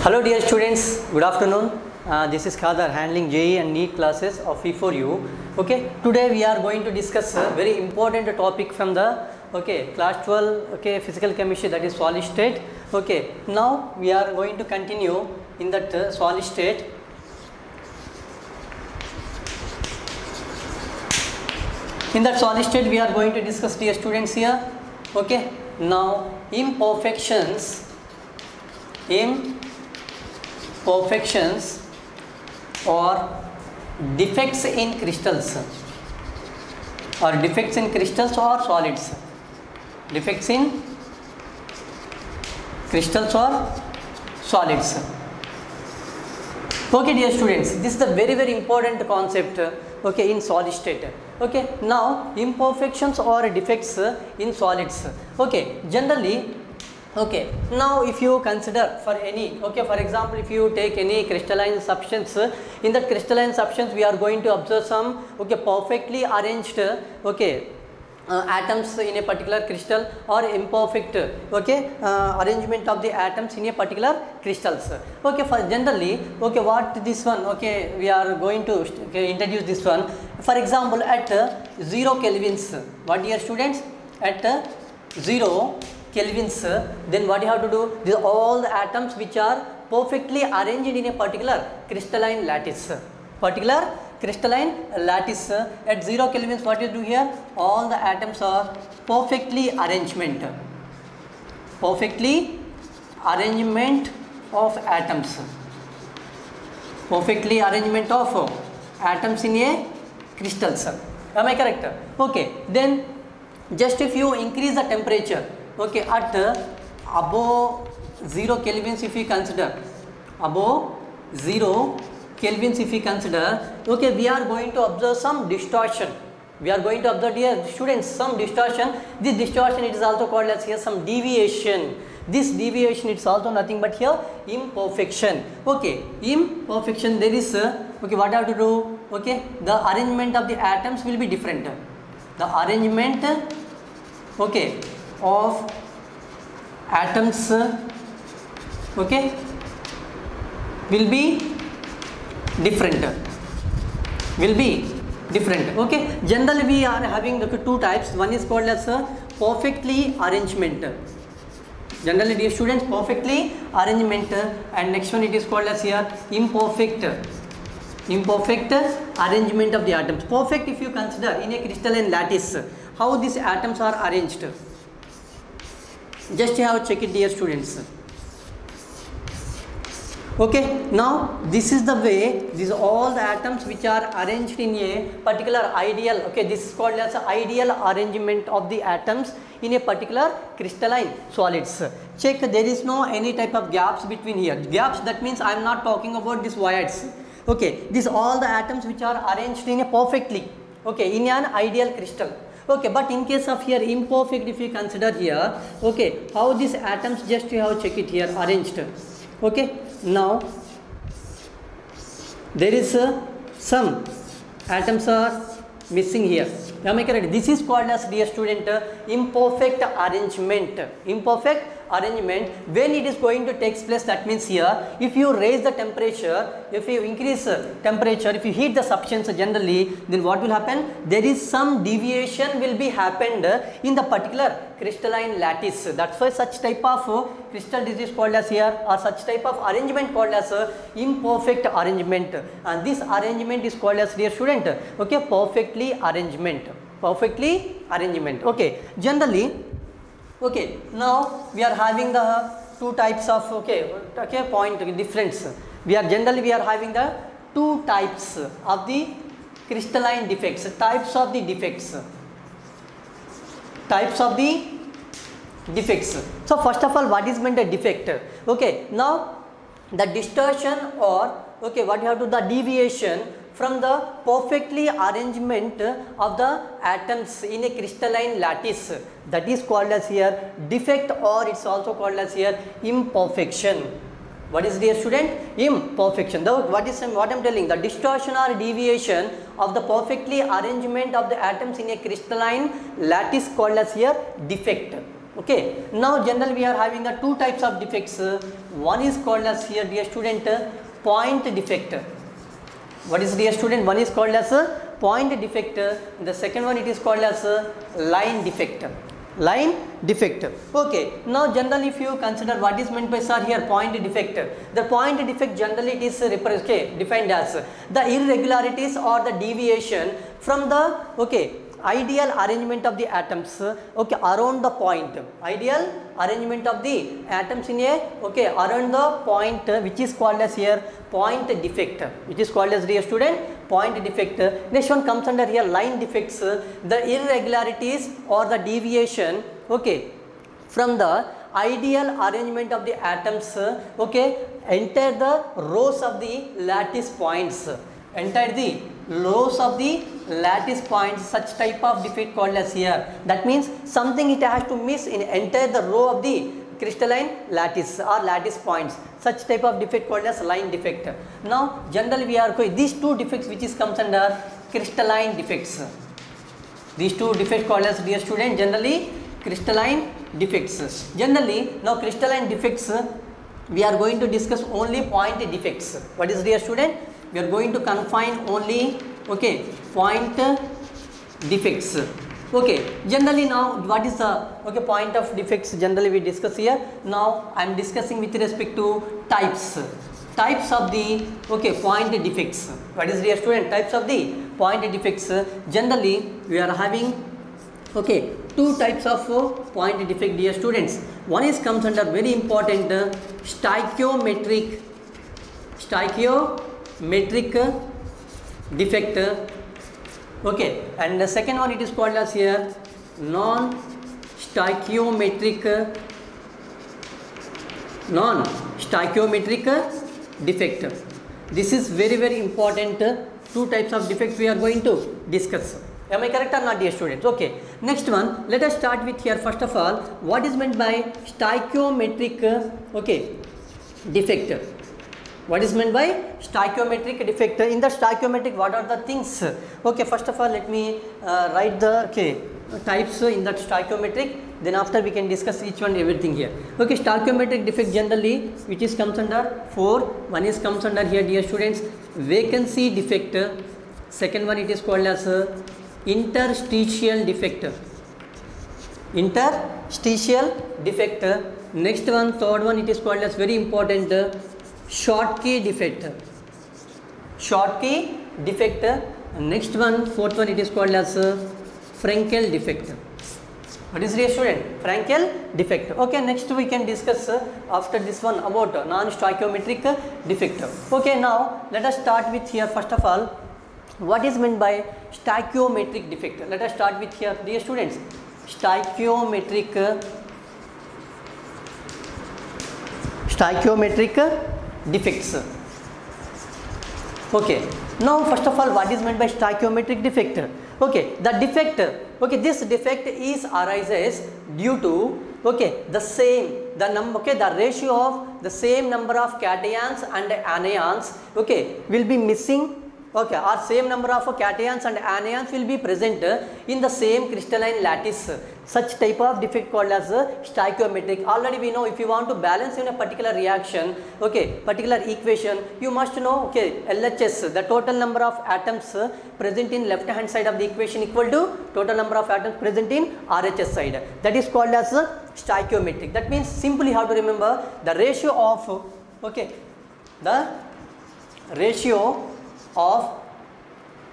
Hello dear students, good afternoon. This is Khadar handling JEE and NEET classes of E4U. Okay, today we are going to discuss a very important topic from the class 12 physical chemistry, that is solid state. Okay, now we are going to continue in that solid state. In that solid state we are going to discuss, dear students, here. Okay, now imperfections or defects in crystals or solids. Defects in crystals or solids. Okay, dear students, this is a very important concept in solid state. Okay, now imperfections or defects in solids. Okay, generally, okay, now if you consider for any, for example, if you take any crystalline substance, in that crystalline substance we are going to observe some perfectly arranged atoms in a particular crystal, or imperfect arrangement of the atoms in a particular crystals. Okay, for generally, what this one, we are going to introduce this one. For example, at 0 kelvins, what, dear students, at 0 kelvins, then what you have to do, these are all the atoms which are perfectly arranged in a particular crystalline lattice. At 0 kelvins, what you do here, all the atoms are perfectly arrangement of atoms in a crystals. Am I correct? Okay, then just if you increase the temperature, at above 0 kelvins, if we consider above 0 kelvins, if we consider, we are going to observe some distortion. We are going to observe, dear students, some distortion. This distortion, it is also called as here some deviation. This deviation, it's also nothing but here imperfection. Imperfection, there is what I have to do, the arrangement of the atoms will be different. The arrangement of atoms will be different. Generally we are having two types. One is called as perfectly arrangement. Generally, dear students, perfectly arrangement, and next one it is called as here imperfect arrangement of the atoms. Perfect, if you consider in a crystalline lattice, how these atoms are arranged. Just have check it, dear students. Now this is the way, these are all the atoms which are arranged in a particular ideal, this is called as ideal arrangement of the atoms in a particular crystalline solids. Check, there is no any type of gaps between here. Gaps, that means I am not talking about these voids. These all the atoms which are arranged in a perfectly, in an ideal crystal. But in case of here imperfect, if you consider here, how these atoms, just you have check it here, arranged. Now there is some atoms are missing here. Am I correct? This is called as, dear student, imperfect arrangement. Imperfect arrangement, when it is going to take place, that means here, if you raise the temperature, if you increase temperature, if you heat the substance generally, then what will happen? There is some deviation will be happened in the particular crystalline lattice. That's why such type of crystal disease called as here, or such type of arrangement called as imperfect arrangement, and this arrangement is called as, dear student, perfectly arrangement. Generally, now we are having the two types of point difference. We are having the two types of the crystalline defects, types of the defects. So first of all, what is meant a defect? Now the distortion, or what you have to do, the deviation from the perfectly arrangement of the atoms in a crystalline lattice, that is called as here defect, or it's also called as here imperfection. What is, dear student? Imperfection. What I'm telling, the distortion or deviation of the perfectly arrangement of the atoms in a crystalline lattice called as here defect. Okay, now generally we are having the two types of defects. One is called as here, dear student, point defect. What is, dear student? One is called as a point defect. The second one, it is called as a line defect. Line defect. Okay, now generally if you consider what is meant by, sir, here point defect. The point defect generally it is defined as the irregularities or the deviation from the ideal arrangement of the atoms around the point. Ideal arrangement of the atoms in a around the point, which is called as here point defect, which is called as, dear student, point defect. Next one comes under here line defects. The irregularities or the deviation from the ideal arrangement of the atoms enter the rows of the lattice points. Enter the rows of the lattice points, such type of defect called as here. That means something it has to miss in enter the row of the crystalline lattice or lattice points. Such type of defect called as line defect. Now generally we are these two defects which is comes under crystalline defects. These two defects called as, dear student, generally crystalline defects. Generally now crystalline defects we are going to discuss only point defects. What is, dear student? We are going to confine only point defects. Generally now what is the point of defects generally we discuss here. Now I am discussing with respect to types of the point defects. What is, dear student? Types of the point defects. Generally we are having two types of point defect, dear students. One is comes under very important stoichiometric defect. And the second one it is called as here non-stoichiometric defect. This is very, very important. Two types of defects we are going to discuss. Am I correct or not, dear students? Okay. Next one, let us start with here. First of all, what is meant by stoichiometric defect? What is meant by stoichiometric defect? In the stoichiometric, what are the things? First of all, let me write the types in that stoichiometric. Then after we can discuss each one, everything here. Stoichiometric defect generally, which is comes under 4. One is comes under here, dear students, vacancy defect. Second one it is called as interstitial defect. Interstitial defect. Next one, third one, it is called as very important Schottky defect. Schottky defect. Next one, fourth one, it is called as Frankel defect. What is, dear student? Frankel defect. Next we can discuss after this one about non-stoichiometric defect. Now let us start with here. First of all, what is meant by stoichiometric defect? Let us start with here, dear students. Stoichiometric defects. Now first of all, what is meant by stoichiometric defect? The defect, this defect is arises due to the ratio of the same number of cations and anions will be missing, or same number of cations and anions will be present in the same crystalline lattice. Such type of defect called as stoichiometric. Already we know if you want to balance in a particular reaction, particular equation, you must know LHS, the total number of atoms present in left hand side of the equation equal to total number of atoms present in RHS side. That is called as stoichiometric. That means simply how to remember the ratio of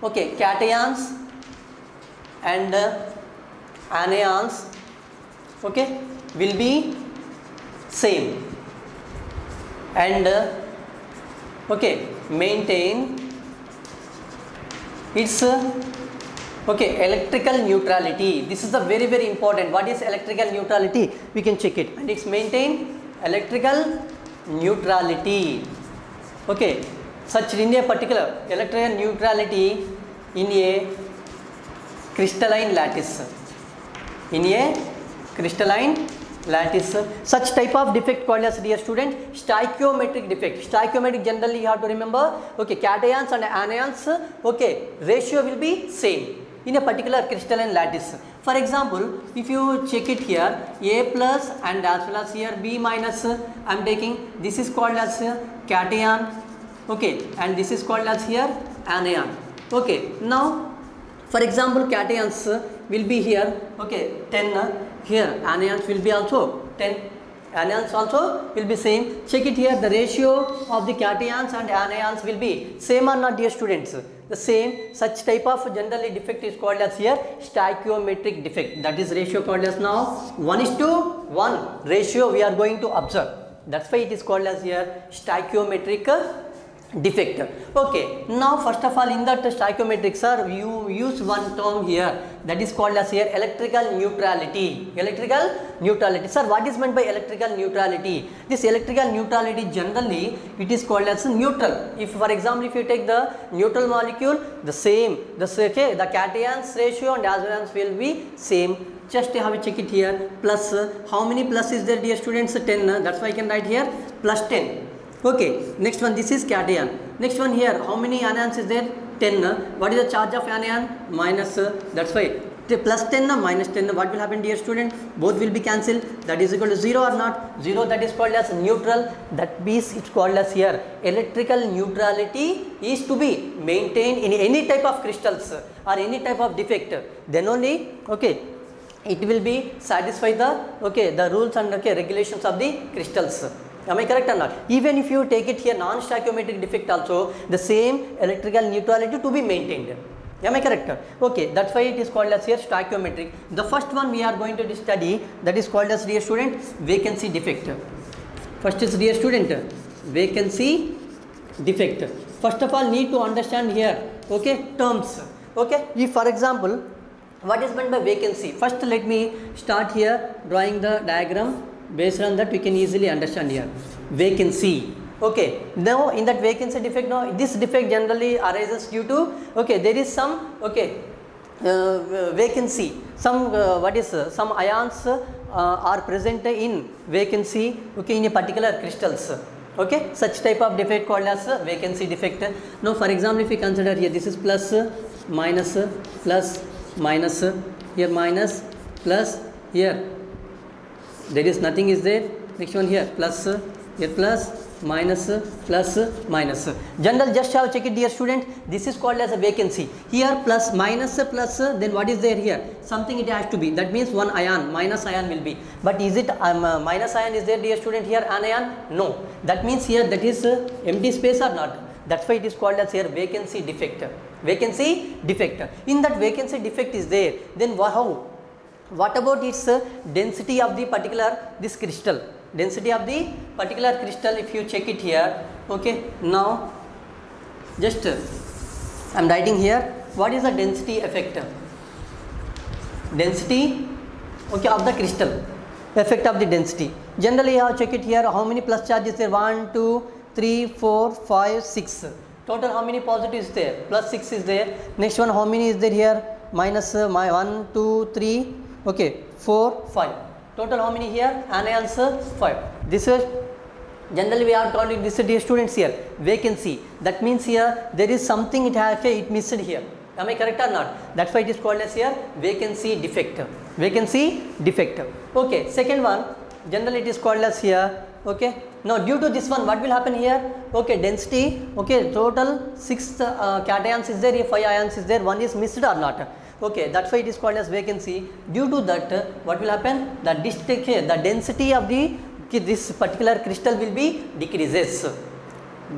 cations and anions will be same, and maintain its electrical neutrality. This is a very, very important. What is electrical neutrality? We can check it, and it's maintain electrical neutrality. Such in a particular electrical neutrality in a crystalline lattice. Such type of defect called as, dear student, stoichiometric defect. Stoichiometric generally you have to remember cations and anions ratio will be same in a particular crystalline lattice. For example, if you check it here, A plus and as well as here B minus, I am taking, this is called as cation, okay, and this is called as here anion. Okay, now for example cations will be here, okay, 10, here anions will be also 10, anions also will be same. Check it here, the ratio of the cations and anions will be same or not, dear students? The same. Such type of generally defect is called as here stoichiometric defect. That is ratio called as now 1:1 ratio we are going to observe. That's why it is called as here stoichiometric defect. Okay, now first of all in that stoichiometric, sir, you use one term here that is called as here electrical neutrality. Electrical neutrality. Sir, what is meant by electrical neutrality? This electrical neutrality generally it is called as neutral. If for example if you take the neutral molecule, the same, the cations ratio and as well as will be same. Just have a check it here. Plus, how many plus is there, dear students? 10. That's why I can write here plus 10. Okay, next one, this is cation. Next one here, how many anions is there? 10. What is the charge of anion? Minus. That's why the plus 10 minus 10. What will happen, dear student? Both will be cancelled. That is equal to 0 or not? 0, that is called as neutral. That means it's called as here electrical neutrality is to be maintained in any type of crystals or any type of defect. Then only, okay, it will be satisfy the, okay, the rules and okay, regulations of the crystals. Am I correct or not? Even if you take it here non-stoichiometric defect also, the same electrical neutrality to be maintained. Am I correct? Okay, that's why it is called as here stoichiometric. The first one we are going to study, that is called as, dear student, vacancy defect. First is, dear student, vacancy defect. First of all need to understand here, okay, terms. Okay, if for example, what is meant by vacancy? First let me start here drawing the diagram. Based on that we can easily understand here vacancy. Okay, now in that vacancy defect, now this defect generally arises due to, okay, there is some, okay, vacancy, some some ions are present in vacancy, okay, in a particular crystals. Okay, such type of defect called as vacancy defect. Now for example if we consider here, this is plus minus here minus plus here there is nothing is there. Next one here plus, here plus minus plus minus. General just have check it, dear student. This is called as a vacancy. Here plus minus plus, then what is there here? Something it has to be. That means one ion, minus ion will be. But is it minus ion is there, dear student, here anion? No. That means here that is empty space or not? That's why it is called as here vacancy defect. Vacancy defect. In that vacancy defect is there, then how? What about its density of the particular this crystal? Density of the particular crystal, if you check it here, okay, now just I am writing here, what is the density effect? Density, okay, of the crystal, effect of the density. Generally you have check it here, how many plus charges there? 1, 2, 3, 4, 5, 6. Total how many positives there? Plus 6 is there. Next one, how many is there here? Minus 1, 2, 3. Okay, 4, 5. Total how many here? Anions 5. This is generally we are calling this, dear students, here vacancy. That means here there is something it missed here. Am I correct or not? That's why it is called as here vacancy defect. Vacancy defect. Okay, second one generally it is called as here. Okay, now due to this one what will happen here? Okay, density. Okay, total 6 cations is there, here 5 ions is there, one is missed or not? Okay, that's why it is called as vacancy. Due to that, what will happen? The density of this particular crystal will be decreases.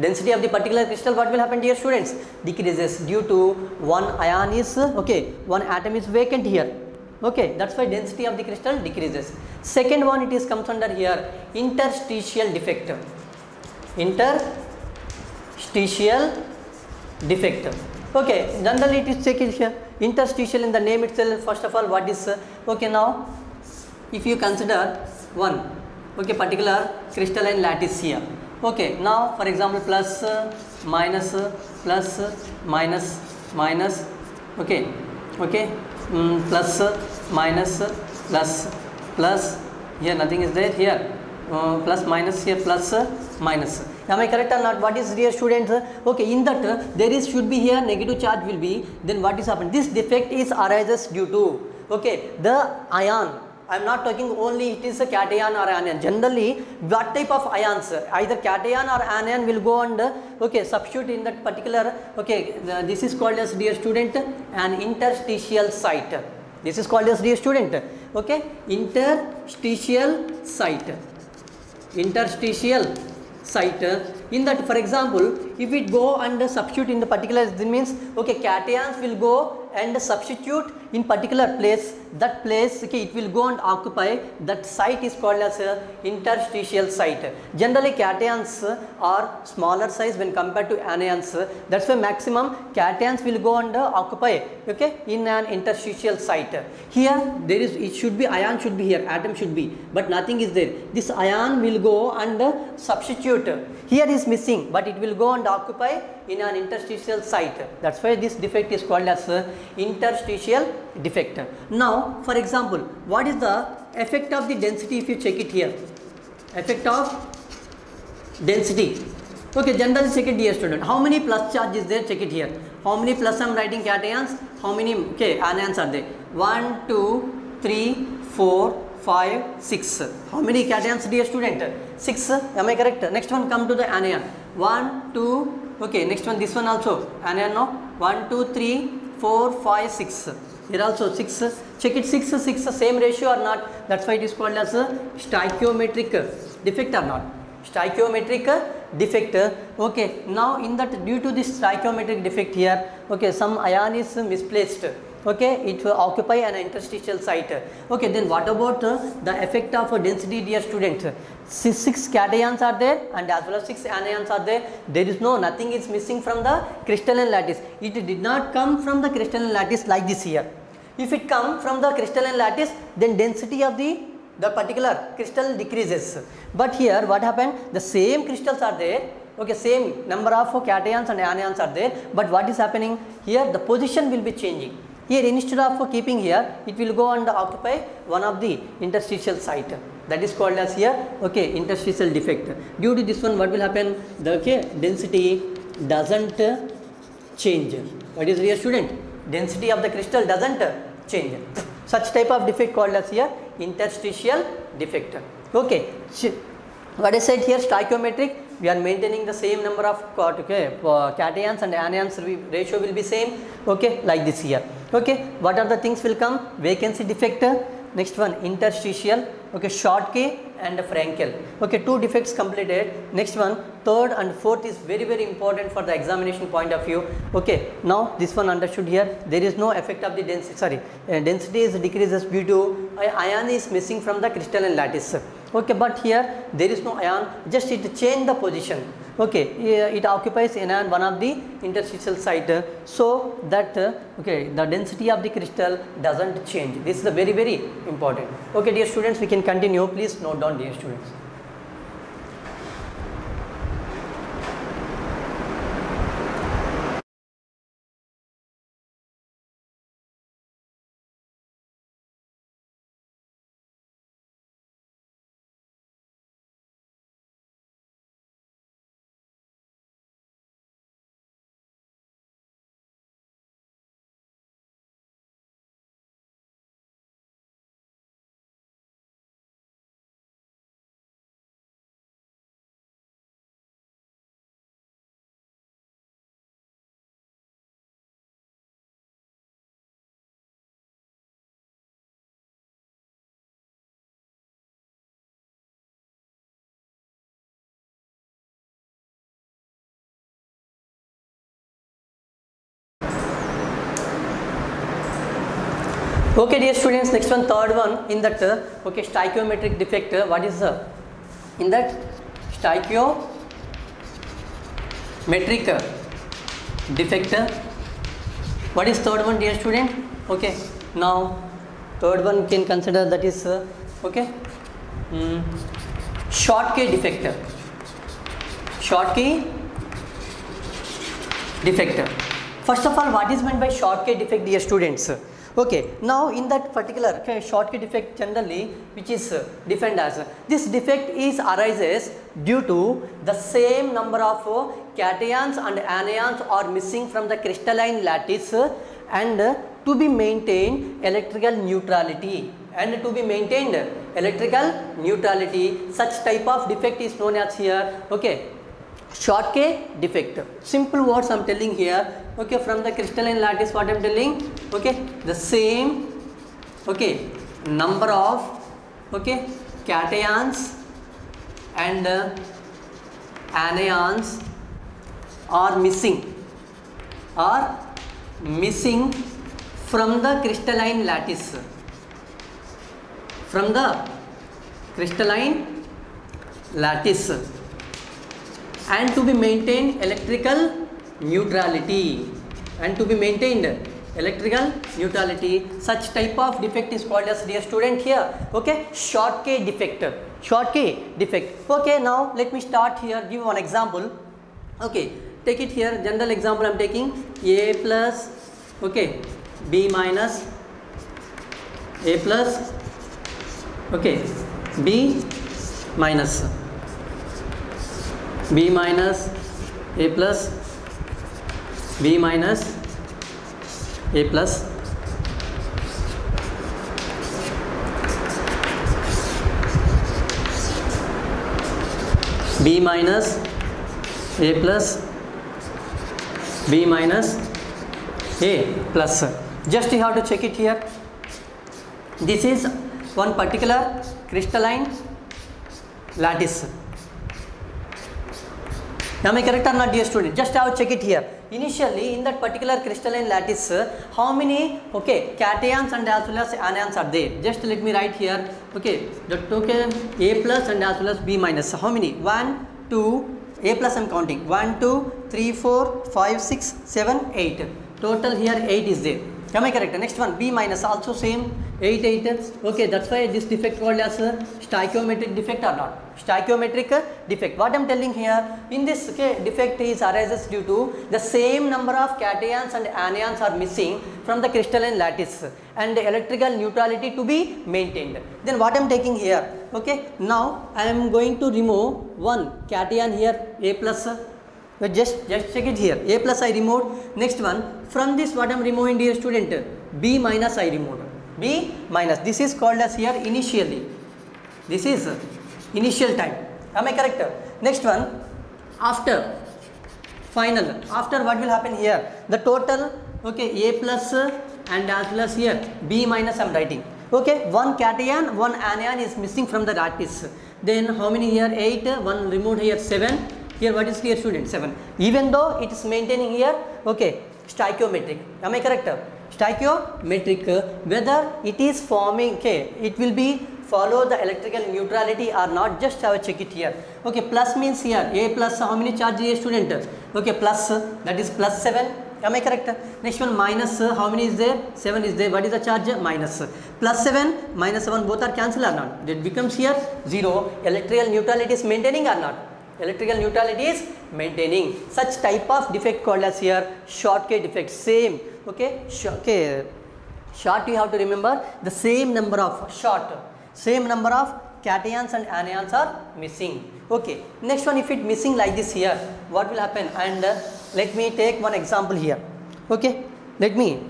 Density of the particular crystal, what will happen, dear students? Decreases due to one ion is, okay, one atom is vacant here. Okay, that's why density of the crystal decreases. Second one, it is comes under here interstitial defect. Interstitial defect. Okay, generally it is checked here. Interstitial in the name itself. First of all, what is okay, now if you consider one, okay, particular crystalline lattice here. Okay, now for example plus minus plus minus minus, okay, plus minus plus here nothing is there, here plus minus, here plus minus. Am I correct or not? What is, dear students? Okay, in that there is should be here negative charge will be, then what is happened? This defect is arises due to Okay, the ion, I am not talking only it is a cation or anion. Generally, what type of ions, either cation or anion will go and okay, substitute in that particular, okay, this is called as, dear student, an interstitial site. This is called as, dear student, okay, interstitial site. Interstitial site. In that, for example, if it go and substitute in the particular, this means okay, cations will go and substitute in particular place. That place, okay, it will go and occupy. That site is called as a interstitial site. Generally, cations are smaller size when compared to anions. That's why maximum cations will go and occupy, okay, in an interstitial site. Here there is, it should be, ion should be here, atom should be, but nothing is there. This ion will go and substitute. Here is missing, but it will go and occupy in an interstitial site. That's why this defect is called as interstitial defect. Now, for example, what is the effect of the density if you check it here? Effect of density. Okay, generally check it, dear student. How many plus charge is there? Check it here. How many plus I am writing cations? How many, okay, anions are there? 1, 2, 3, 4, 5, 6. How many cations, dear student? 6. Am I correct? Next one, come to the anion. 1, 2, okay, next one, this one also anion, no? 1, 2, 3, 4, 5, 6. Here also 6. Check it, 6, 6, same ratio or not? That's why it is called as a stoichiometric defect or not? Stoichiometric defect. Okay, now in that, due to this stoichiometric defect here, okay, some ion is misplaced. Okay, it will occupy an interstitial site. Okay, then what about the effect of density, dear students? 6 cations are there and as well as 6 anions are there. There is nothing is missing from the crystalline lattice. It did not come from the crystalline lattice like this here. If it come from the crystalline lattice, then density of the particular crystal decreases. But here what happened? The same crystals are there. Okay, same number of cations and anions are there. But what is happening here? The position will be changing. Here, instead of keeping here, it will go and occupy one of the interstitial site. That is called as here, okay, interstitial defect. Due to this one, what will happen? The density doesn't change. What is, dear student? Density of the crystal doesn't change. Such type of defect called as here interstitial defect. Okay, what I said here, stoichiometric, we are maintaining the same number of cations and anions, ratio will be same, okay, like this here. Okay, what are the things will come? Vacancy defect, next one interstitial, okay, Schottky and Frankel. Okay, 2 defects completed. Next one, third and fourth is very, very important for the examination point of view. Okay, now this one understood here. There is no effect of the density, sorry, density is decreases due to ion is missing from the crystalline lattice. Okay, but here there is no ion, just it change the position. Okay, it occupies in one of the interstitial site, so that okay, the density of the crystal doesn't change. This is a very, very important. Okay, dear students, we can continue. Please note down, dear students. Okay, dear students, next one, third one, in that okay, stoichiometric defect, what is in that stoichiometric defect, what is third one, dear student? Okay, now third one can consider, that is okay, Schottky defect. Schottky defect. First of all, what is meant by Schottky defect, dear students? Okay, now in that particular Schottky defect, generally which is defined as, this defect arises due to the same number of cations and anions are missing from the crystalline lattice, and to be maintained electrical neutrality, and to be maintained electrical neutrality, such type of defect is known as here, okay, Schottky defect. Simple words I am telling here, okay, from the crystalline lattice what I am telling, okay, the same, okay, number of, okay, cations and anions are missing from the crystalline lattice, from the crystalline lattice, and to be maintained electrical neutrality, and to be maintained electrical neutrality, such type of defect is called as, dear student, here, okay, Schottky defect. Schottky defect. Okay, now let me start here, give one example. Okay, take it here, general example I am taking, A plus, okay, B minus, A plus, okay, B minus, B minus, A plus, B minus, A plus, B minus, A plus, B minus, A plus. Just you have to check it here. This is one particular crystalline lattice. Am I correct or not, dear student? Just have to check it here. Initially, in that particular crystalline lattice, how many, okay, cations and as well as anions are there? Just let me write here. Okay, the token A plus and as well as B minus. How many? 1, 2, A plus I am counting. 1, 2, 3, 4, 5, 6, 7, 8. Total here 8 is there. Am I correct? Next one, B minus, also same, 8, 8. Okay, that's why this defect called as a stoichiometric defect or not? Stoichiometric defect. What I am telling here, in this, okay, defect is arises due to the same number of cations and anions are missing from the crystalline lattice, and electrical neutrality to be maintained. Then what I am taking here, okay, now I am going to remove one cation here, A plus. Just check it here, A plus I removed. Next one, from this what I am removing, dear student, B minus I removed. B minus, this is called as here initially. This is initial time. Am I correct? Next one, after final, after what will happen here? The total, okay, A plus and as well as here B minus I am writing. Okay, one cation, one anion is missing from the lattice. Then how many here? 8, one removed here, 7. Here what is, dear student? 7. Even though it is maintaining here, okay, stoichiometric. Am I correct? Stoichiometric, whether it is forming, okay, it will be follow the electrical neutrality or not, just have a check it here. Okay, plus means here, A plus, how many charge, dear student? Okay, plus, that is plus 7. Am I correct? Next one, minus, how many is there? 7 is there. What is the charge? Minus. Plus 7, minus 7, both are cancelled or not? That becomes here 0. Electrical neutrality is maintaining or not? Electrical neutrality is maintaining. Such type of defect called as here Schottky defect. Same, okay, short you have to remember, the same number of same number of cations and anions are missing. Okay, next one, if it missing like this here, what will happen? And let me take one example here. Okay, let me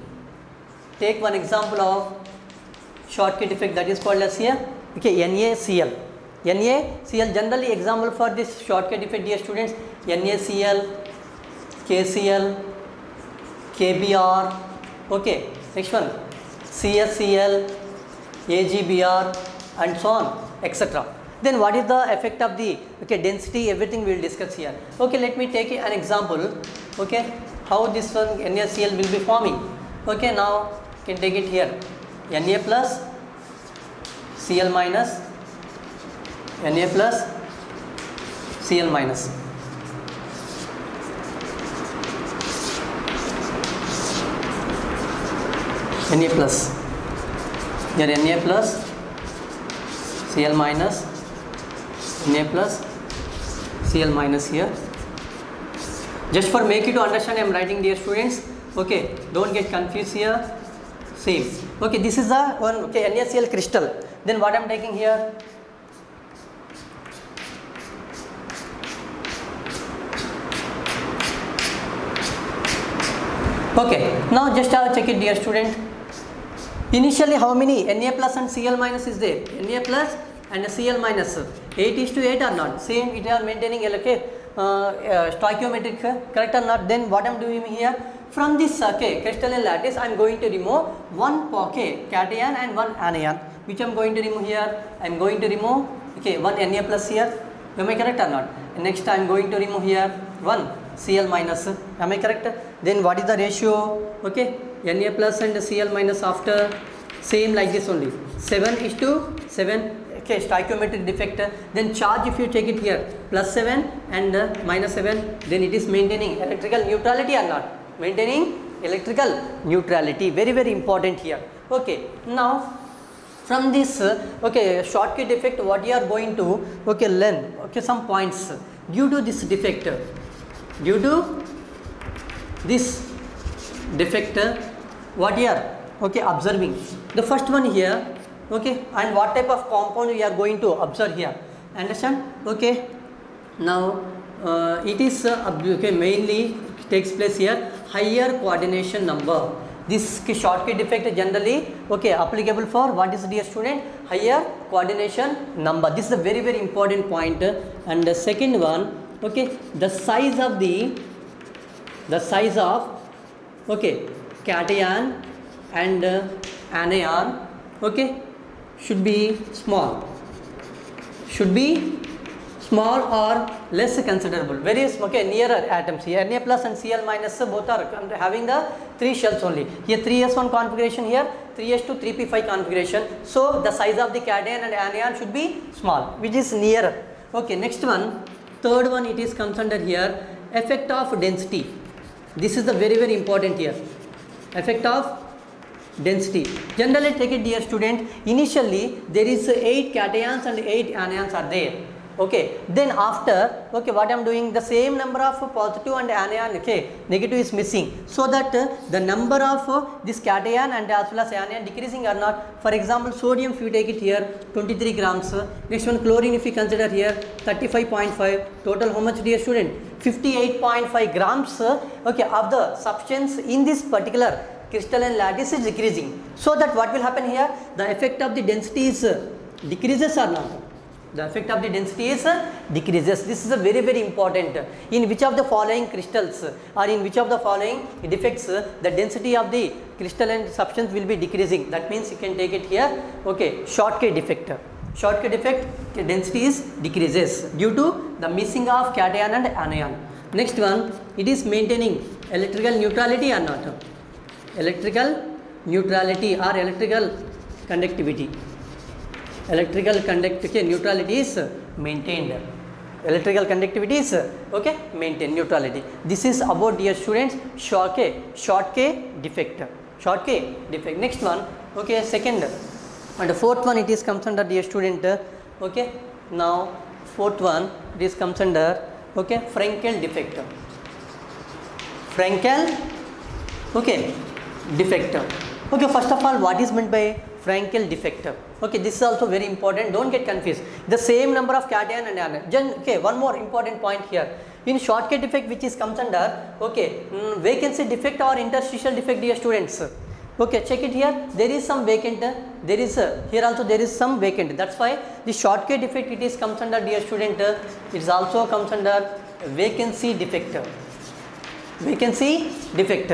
take one example of Schottky defect, that is called as here, okay, NaCl. NaCl, generally example for this Schottky defect, dear students, NaCl, KCl, KBr, okay, next one, CSCl, AgBr, and so on, etc. Then what is the effect of the, okay, density, everything we will discuss here. Okay, let me take an example, okay, how this one NaCl will be forming. Okay, now you can take it here, Na plus, Cl minus, Na plus, Cl minus. Na plus, here Na plus, Cl minus, Na plus, Cl minus here. Just for make you to understand, I am writing, dear students. Okay, don't get confused here. Same. Okay, this is the one, okay, NaCl crystal. Then what I am taking here? Okay, now just have a check it, dear student. Initially how many Na plus and Cl minus is there? Na plus and Cl minus 8:8 or not? Same, it are maintaining stoichiometric, correct or not? Then what I am doing here, from this crystalline lattice I am going to remove one cation and one anion, which I am going to remove here. I am going to remove one Na plus here. Am I correct or not? Next I am going to remove here one Cl minus. Am I correct? Then what is the ratio? Na plus and Cl minus after same like this only, 7:7. Stoichiometric defect. Then charge, if you take it here, +7 and -7, then it is maintaining electrical neutrality or not? Maintaining electrical neutrality, very very important here. Okay, now from this Schottky defect, what you are going to learn some points. Due to this defect, what you are observing, the first one here, and what type of compound we are going to observe here, understand? Now it is mainly takes place here higher coordination number. This Schottky defect generally applicable for what is, dear student? Higher coordination number. This is a very very important point. And the second one, the size of cation and anion should be small or less considerable, very nearer atoms here. Na plus and Cl minus both are having the 3 shells only. Here 3s1 configuration, here 3s2 3p5 configuration. So the size of the cation and anion should be small, which is nearer. Next one, third one, it is comes under here effect of density. This is the very very important here, effect of density. Generally take it, dear student, initially there is 8 cations and 8 anions are there. Then after what I am doing, the same number of positive and anion negative is missing, so that the number of this cation and as well as anion decreasing or not. For example, sodium, if you take it here 23 grams. Next one, chlorine, if you consider here 35.5. Total how much, dear student? 58.5 grams of the substance in this particular crystalline lattice is decreasing. So that what will happen here, the effect of the density is decreases or not? The effect of the density is decreases. This is a very very important. In which of the following crystals or in which of the following defects the density of the crystalline substance will be decreasing? That means you can take it here Schottky defect. Schottky defect, density is decreases due to the missing of cation and anion. Next one, it is maintaining electrical neutrality or not? Electrical neutrality or electrical conductivity. Electrical neutrality is maintained. Electrical conductivity is maintained, neutrality. This is about, dear students, Schottky defect. Schottky defect. Next one, second and the fourth one, it is comes under, dear student, now fourth one, this comes under Frenkel defect. Frenkel defect. First of all, what is meant by Frenkel defect? This is also very important, don't get confused. The same number of cation and anion. One more important point here. In Schottky defect, which is comes under vacancy defect or interstitial defect, dear students. Check it here. There is some vacant. There is here also there is some vacant. That's why the Schottky defect, it is comes under, dear student. It is also comes under vacancy defect. Vacancy defect.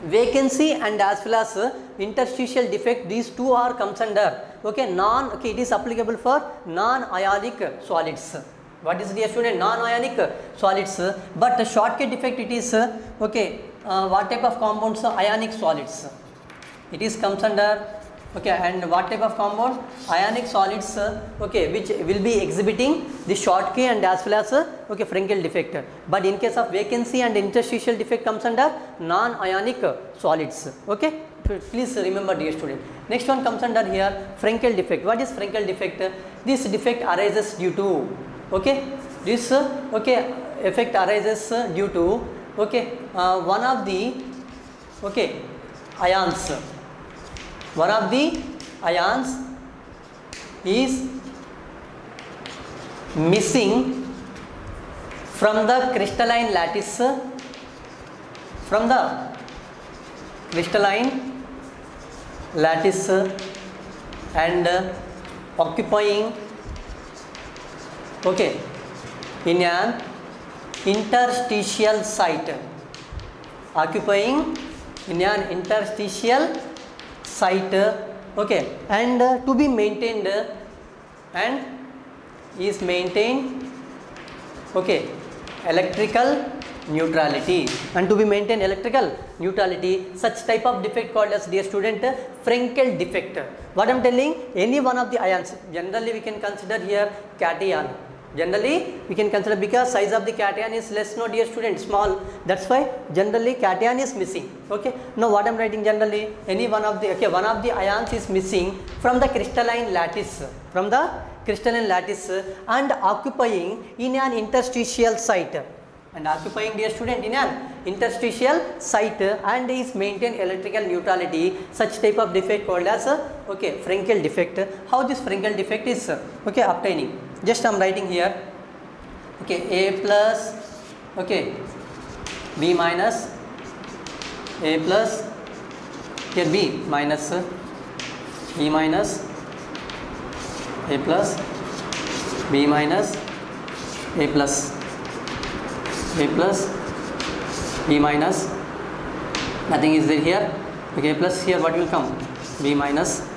Vacancy and as well as interstitial defect, these two are comes under it is applicable for non-ionic solids. What is, dear student? Non-ionic solids. But the Schottky defect, it is what type of compounds? Ionic solids. It is comes under and what type of compound? Ionic solids which will be exhibiting the Schottky and as well as Frenkel defect. But in case of vacancy and interstitial defect comes under non-ionic solids. Please remember, dear student. Next one comes under here Frenkel defect. What is Frenkel defect? This defect arises due to this effect arises due to one of the ions. One of the ions is missing from the crystalline lattice from the crystalline lattice and occupying, okay, in an interstitial site, occupying in an interstitial site, okay, and to be maintained and is maintained, okay, electrical neutrality, and to be maintained electrical neutrality. Such type of defect called as, dear student, Frenkel defect. What I am telling, any one of the ions, generally we can consider here cation. Generally we can consider, because size of the cation is less, no dear student, small, that's why generally cation is missing. Okay, now what I am writing, generally any one of the, okay, one of the ions is missing from the crystalline lattice, from the crystalline lattice and occupying in an interstitial site, and occupying, dear student, in an interstitial site and is maintain electrical neutrality. Such type of defect called as, okay, Frenkel defect. How this Frenkel defect is, okay, obtaining? Just I am writing here, okay, A plus, okay, B minus, A plus, here B minus, B minus, A plus, B minus, A plus, A plus, B minus, nothing is there here, okay, plus here what will come? B minus,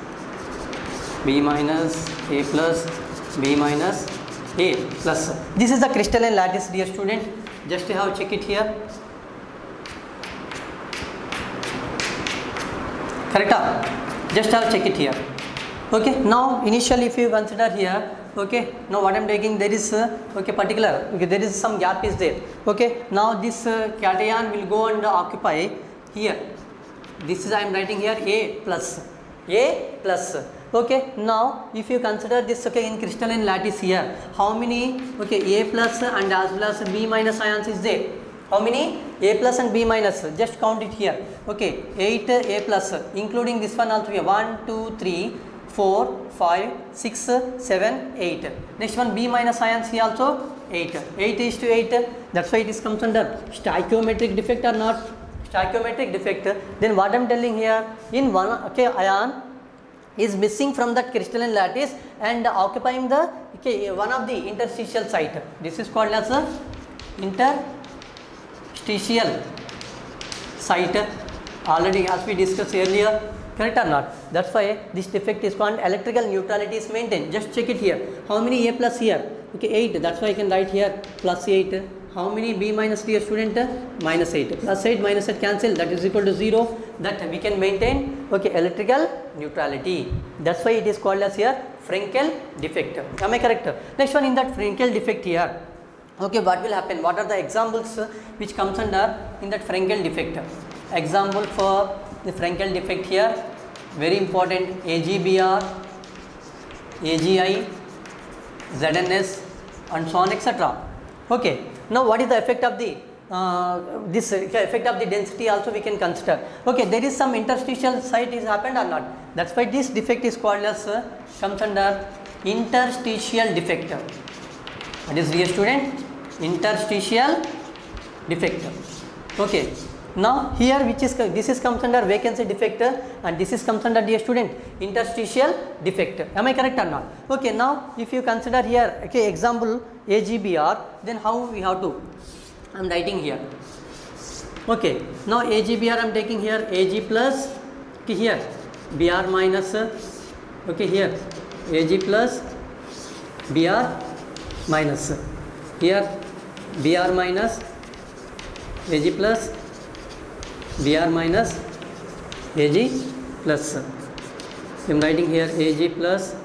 B minus, A plus, B minus, A plus. This is the crystalline lattice, dear student. Just have check it here. Correct? Just have check it here. Okay. Now initially if you consider here, okay, now what I am taking, there is okay, particular, okay, there is some gap is there. Okay. Now this cation will go and occupy here. This is I am writing here A plus, A plus. Okay, now if you consider this, okay, in crystalline lattice here, how many, okay, A plus and as well as B minus ions is there? How many? A plus and B minus, just count it here. Okay, 8 A plus, including this one also here, 1, 2, 3, 4, 5, 6, 7, 8. Next one B minus ions here also 8. 8 is to 8, that's why it is comes under stoichiometric defect or not? Stoichiometric defect. Then what I am telling here, in one, okay, ion is missing from that crystalline lattice and occupying the, okay, one of the interstitial site. This is called as a interstitial site, already as we discussed earlier, correct or not? That's why this defect is called electrical neutrality is maintained. Just check it here. How many A plus here? Okay, 8. That's why I can write here plus 8. How many B minus, dear student? Minus 8. Plus 8 minus 8 cancel, that is equal to 0. That we can maintain, okay, electrical neutrality. That's why it is called as here Frenkel defect. Am I correct? Next one, in that Frenkel defect here, okay, what will happen? What are the examples which comes under in that Frenkel defect? Example for the Frenkel defect here, very important, AGBR, AGI, ZNS and so on, etc. Okay. Now what is the effect of the this effect of the density also we can consider. Okay, there is some interstitial site is happened or not? That's why this defect is called as comes under interstitial defect. What is, dear student? Interstitial defect. Okay. Now here which is, this is comes under vacancy defect and this is comes under, dear student, interstitial defect. Am I correct or not? Okay, now if you consider here, okay, example AGBR, then how we have to, I am writing here. Okay, now AGBR I am taking here AG plus, okay, here BR minus, okay, here AG plus BR minus, here BR minus AG plus BR minus AG plus. I am writing here AG plus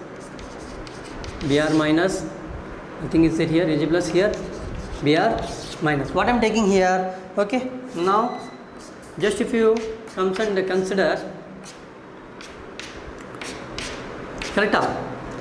BR minus, I think it's here AG plus, here BR minus. What I am taking here, okay. Now just if you consider, correct?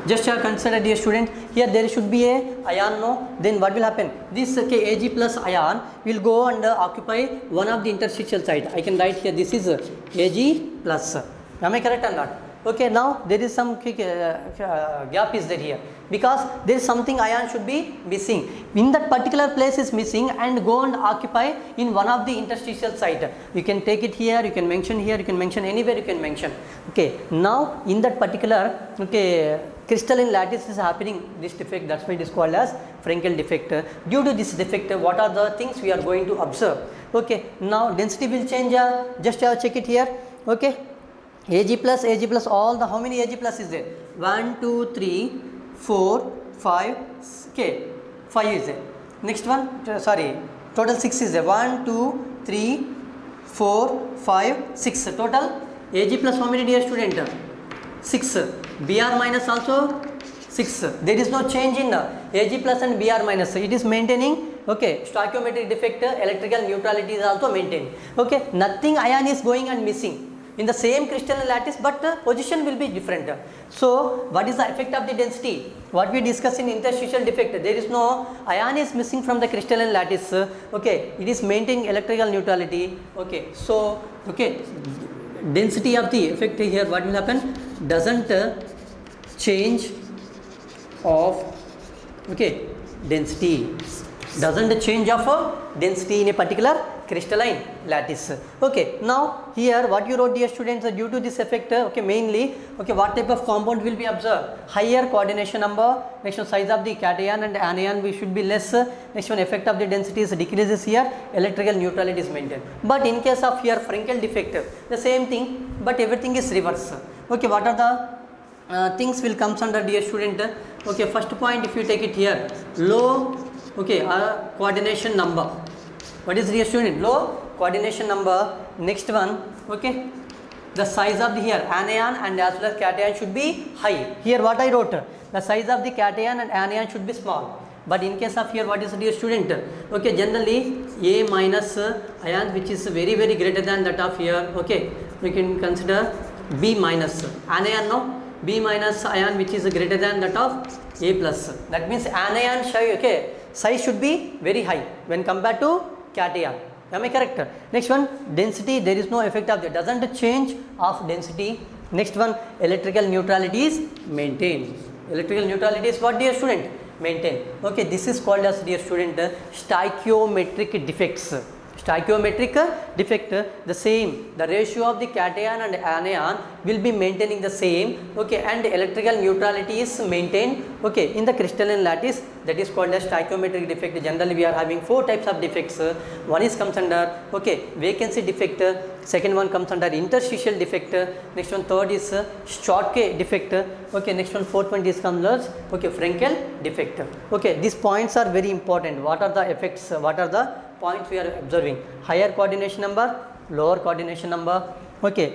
Just consider, dear student, here there should be a ion, no? Then what will happen? This, okay, Ag plus ion will go and occupy one of the interstitial site. I can write here this is Ag plus. Am I correct or not? Okay, now there is some gap is there here, because there is something ion should be missing. In that particular place is missing, and go and occupy in one of the interstitial site. You can take it here, you can mention here, you can mention anywhere, you can mention. Okay, now in that particular crystalline lattice is happening this defect, that's why it is called as Frenkel defect. Due to this defect, what are the things we are going to observe? Okay, now density will change, just check it here. Okay, Ag plus all the, how many Ag plus is there? 1 2 3 4 5, okay, 5 is there. Next one, sorry, total 6 is there. 1 2 3 4 5 6 total. Ag plus how many, dear student? 6. Br minus also 6. There is no change in Ag plus and Br minus, it is maintaining. Okay, stoichiometric defect, electrical neutrality is also maintained. Okay, nothing ion is going and missing in the same crystalline lattice, but position will be different. So what is the effect of the density? What we discussed in interstitial defect, there is no ion is missing from the crystalline lattice. Okay, it is maintaining electrical neutrality. Okay, so okay, density of the effect here, what will happen? Doesn't change of, okay, density, doesn't change of density in a particular crystalline lattice. Okay, now here what you wrote, dear students, due to this effect, okay, mainly, okay, what type of compound will be observed? Higher coordination number. Next one, size of the cation and anion we should be less. Next one, effect of the density is decreases here, electrical neutrality is maintained. But in case of here Frenkel defect, the same thing, but everything is reverse. Okay, what are the things will comes under, dear student? Okay, first point, if you take it here, low, okay, coordination number. What is, dear student? Low coordination number. Next one, okay, the size of the here anion and as well as cation should be high. Here what I wrote, the size of the cation and anion should be small. But in case of here, what is, dear student? Okay, generally A minus ion which is very greater than that of here. Okay, we can consider B minus anion, no, B minus ion which is greater than that of A plus. That means anion size should be very high when compared to cation. Am I correct? Next one, density, there is no effect of that, doesn't change of density. Next one, electrical neutrality is maintained. Electrical neutrality is what, dear student? Maintained. Okay, this is called as, dear student, stoichiometric defects. Stoichiometric defect, the same, the ratio of the cation and anion will be maintaining the same. Okay, and electrical neutrality is maintained, okay, in the crystalline lattice, that is called as stoichiometric defect. Generally we are having 4 types of defects. One is comes under, okay, vacancy defect, second one comes under interstitial defect, next one third is Schottky defect, okay, next one fourth one is comes as, okay, Frenkel defect. Okay, these points are very important. What are the effects, what are the points we are observing? Higher coordination number, lower coordination number. Okay,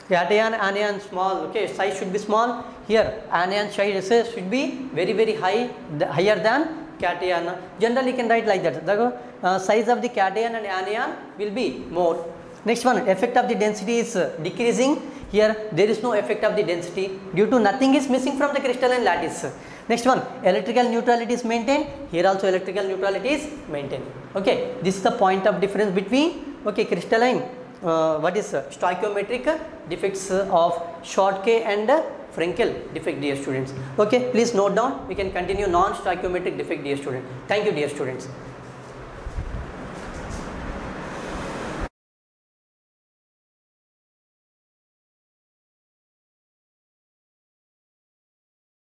cation anion small, okay, size should be small. Here anion size should be very high, higher than cation. Generally you can write like that, the size of the cation and anion will be more. Next one, effect of the density is decreasing. Here there is no effect of the density due to nothing is missing from the crystalline lattice. Next one, electrical neutrality is maintained. Here also electrical neutrality is maintained. Okay, this is the point of difference between, okay, crystalline, what is stoichiometric defects of Schottky and Frenkel defect, dear students. Okay, please note down. We can continue non-stoichiometric defect, dear student. Thank you, dear students.